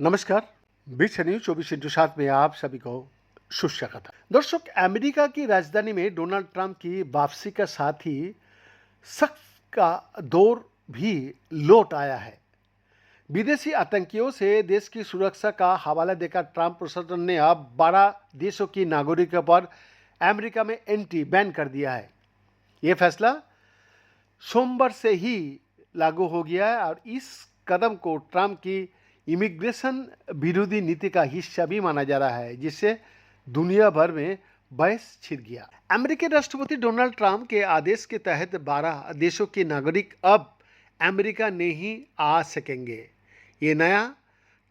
नमस्कार। बीच न्यूज 24/7 में आप सभी को सुस्वागत है। दर्शक, अमेरिका की राजधानी में डोनाल्ड ट्रंप की वापसी के साथ ही सख्त का दौर भी लौट आया है। विदेशी आतंकियों से देश की सुरक्षा का हवाला देकर ट्रंप प्रशासन ने अब 12 देशों की नागरिकों पर अमेरिका में एंट्री बैन कर दिया है। ये फैसला सोमवार से ही लागू हो गया है और इस कदम को ट्रंप की इमिग्रेशन विरोधी नीति का हिस्सा भी माना जा रहा है, जिससे दुनिया भर में बहस छिड़ गया। अमेरिकी राष्ट्रपति डोनाल्ड ट्रंप के आदेश के तहत 12 देशों के नागरिक अब अमेरिका नहीं आ सकेंगे। ये नया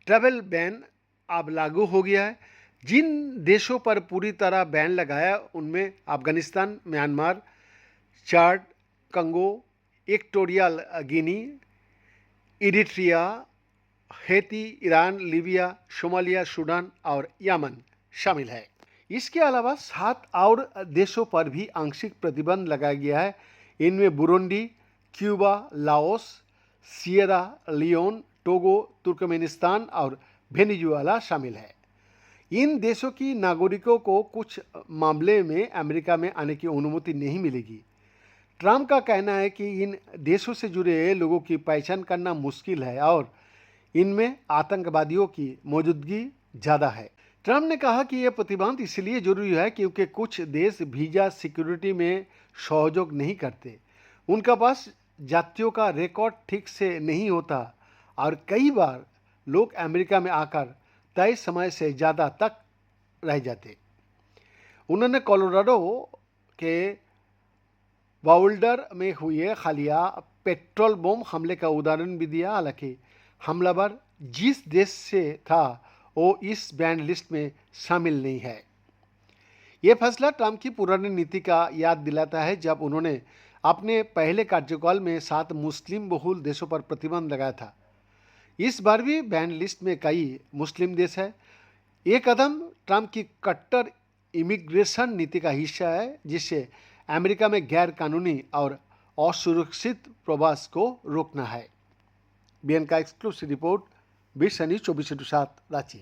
ट्रैवल बैन अब लागू हो गया है। जिन देशों पर पूरी तरह बैन लगाया उनमें Afghanistan, Myanmar, Chad, Congo, Equatorial Guinea, Eritrea, Haiti, Iran, Libya, Somalia, Sudan और यमन शामिल है। इसके अलावा 7 और देशों पर भी आंशिक प्रतिबंध लगाया गया है। इनमें Burundi, Cuba, Laos, Sierra Leone, Togo, Turkmenistan और वेनेजुएला शामिल है। इन देशों की नागरिकों को कुछ मामले में अमेरिका में आने की अनुमति नहीं मिलेगी। ट्रंप का कहना है कि इन देशों से जुड़े लोगों की पहचान करना मुश्किल है और इनमें आतंकवादियों की मौजूदगी ज़्यादा है। ट्रंप ने कहा कि यह प्रतिबंध इसलिए जरूरी है क्योंकि कुछ देश वीजा सिक्योरिटी में सहयोग नहीं करते, उनका पास जातियों का रिकॉर्ड ठीक से नहीं होता और कई बार लोग अमेरिका में आकर तय समय से ज़्यादा तक रह जाते। उन्होंने कोलोराडो के बाउल्डर में हुए हालिया पेट्रोल बम हमले का उदाहरण भी दिया। हालांकि हमलावर जिस देश से था वो इस बैन लिस्ट में शामिल नहीं है। ये फैसला ट्रंप की पुरानी नीति का याद दिलाता है, जब उन्होंने अपने पहले कार्यकाल में 7 मुस्लिम बहुल देशों पर प्रतिबंध लगाया था। इस बार भी बैन लिस्ट में कई मुस्लिम देश है। ये कदम ट्रंप की कट्टर इमिग्रेशन नीति का हिस्सा है, जिससे अमेरिका में गैर कानूनी और असुरक्षित प्रवास को रोकना है। बीएन का एक्सक्लूसिव रिपोर्ट, 20 न्यूज 24/7 रांची।